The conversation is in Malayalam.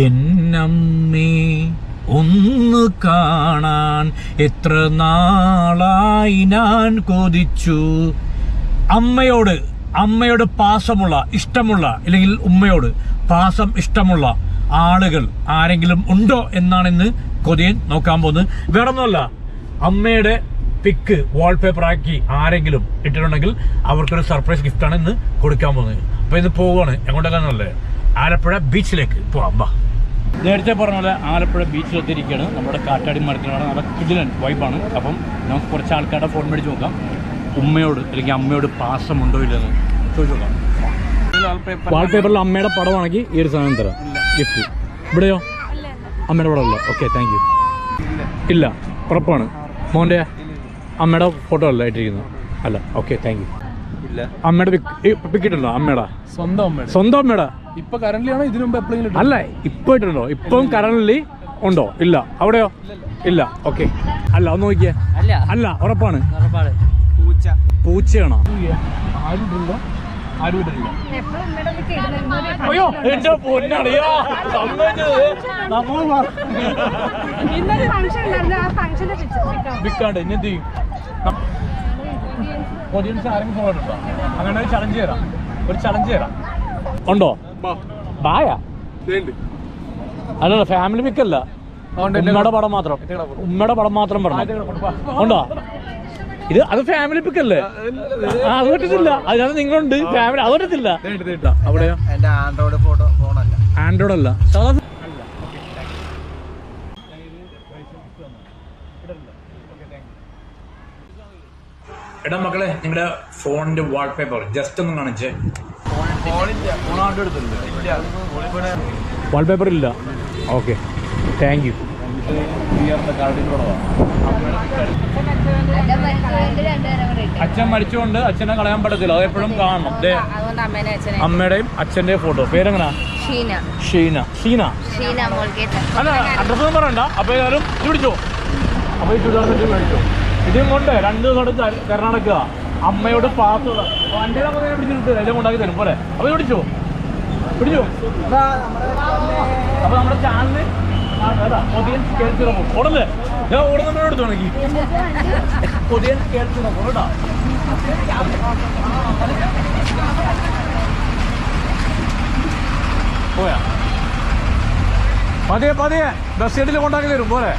എന്നമ്മേ ഒന്ന് കാണാൻ എത്ര നാളായി ഞാൻ കൊതിച്ചു. അമ്മയോട് പാസമുള്ള ഇഷ്ടമുള്ള അല്ലെങ്കിൽ ഉമ്മയോട് പാസം ഇഷ്ടമുള്ള ആളുകൾ ആരെങ്കിലും ഉണ്ടോ എന്നാണ് ഇന്ന് കൊതിയൻ നോക്കാൻ പോകുന്നത്. വേറൊന്നുമല്ല, അമ്മയുടെ പിക്ക് വാൾപേപ്പർ ആക്കി ആരെങ്കിലും ഇട്ടിട്ടുണ്ടെങ്കിൽ അവർക്കൊരു സർപ്രൈസ് ഗിഫ്റ്റാണ് ഇന്ന് കൊടുക്കാൻ പോകുന്നത്. അപ്പൊ ഇന്ന് പോവുകയാണ്. എങ്ങോട്ടേക്കാണല്ലേ? ആലപ്പുഴ ബീച്ചിലേക്ക് പോവാം. ബാ. നേരത്തെ പറഞ്ഞ പോലെ ആലപ്പുഴ ബീച്ചിലെത്തിയിരിക്കുകയാണ്. നമ്മുടെ കാറ്റാടി മരത്തിനാണ് നല്ല കിടിലൻ വൈബാണ്. അപ്പം നമുക്ക് കുറച്ച് ആൾക്കാരുടെ ഫോൺ മേടിച്ച് നോക്കാം. ഉമ്മയോട് അല്ലെങ്കിൽ അമ്മയോട് പാസമുണ്ടോ ഇല്ലെന്ന് ചോദിച്ചു നോക്കാം. വാൾപേപ്പറിൽ അമ്മയുടെ പടമാണെങ്കിൽ ഈ ഒരു സാധനം തരാം ഗിഫ്റ്റ്. ഇവിടെയോ അമ്മയുടെ പടമല്ല? Okay, thank you. ഇല്ല, ഉറപ്പാണ്. മോൻ്റെ അമ്മയുടെ ഫോട്ടോ അല്ല ഇട്ടിരിക്കുന്നത്? അല്ല, ഓക്കെ, താങ്ക് യു. അമ്മയുടെ പിക്കിട്ടുണ്ടോ? അമ്മയുടെ സ്വന്തം അമ്മയുടെ ഇപ്പൊ കറന്റ് ആണോ? ഇതിനു മുമ്പ് എപ്പോഴെങ്കിലും? അല്ല, ഇപ്പൊ ഇട്ടുണ്ടോ? ഇപ്പം കറന്റ് ഉണ്ടോ? ഇല്ല. അവിടെയോ? ഇല്ല. ഓക്കെ. അല്ല, ഒന്ന് നോക്കിയേ. അല്ല, ഉറപ്പാണ്. പൂച്ചയാണോ? ആരും ഇട്ടില്ല. അയ്യോ, എന്റെ പൊന്നറിയാ വിൽക്കാണ്ട് ഇനി എന്ത് ചെയ്യും? ഓഡിയൻസ് ആരെങ്കിലും പോയിട്ടുണ്ടോ? അങ്ങനെ ഒരു ചലഞ്ച് തരാം. ഉണ്ടോ? ബായാ? അല്ലല്ല, ഫാമിലി പിക്കല്ല. ഉമ്മയുടെ പടം മാത്രം പറഞ്ഞു. ഉണ്ടോ? അത് ഫാമിലി പിക്കല്ലേ? അത് പറ്റത്തില്ല. അതിനകത്ത് നിങ്ങളുണ്ട് ഫാമിലി. അത് പറ്റത്തില്ല. അവിടെയോ? ആൻഡ്രോയിഡ് അല്ല. എടാ മക്കളെ, നിങ്ങളുടെ ഫോണിന്റെ വാൾപേപ്പർ ജസ്റ്റ് ഒന്ന് കാണിച്ചേ. വാൾപേപ്പർ ഇല്ല. Okay, thank you. അച്ഛൻ മരിച്ചുകൊണ്ട് അച്ഛനെ കളയാൻ പറ്റത്തില്ല. അത് എപ്പോഴും കാണണം. അമ്മയുടെയും അച്ഛന്റെയും ഫോട്ടോ. പേരെങ്ങനാ? ഷീന. അല്ല, അഡ്രസ് ഒന്നും പറയണ്ട. അപ്പൊ ഏതായാലും ഇത് പിടിച്ചോ. അപ്പൊ ഈ ചുരിദാർ മേടിച്ചോ. ഇതും കൊണ്ട് 2 ദിവസം കർണാടക അമ്മയോട് പാസ് വണ്ടിയുടെ പിടിച്ചിട്ട് എല്ലാം ഉണ്ടാക്കി തരും പോലെ. അപ്പൊ പിടിച്ചോ. അപ്പൊ നമ്മുടെ ചാനലിന് ഓഡിയൻസ് കേൾച്ചിറ ഓടല്ലേ? ഞാൻ ഓടുന്നോട് എടുത്തോണെങ്കിൽ ഓഡിയൻസ് കേൾച്ചിറ ഓടാ. പോയാ പതിയെ ബസ് സൈഡിൽ കൊണ്ടാക്കി തരും പോലെ.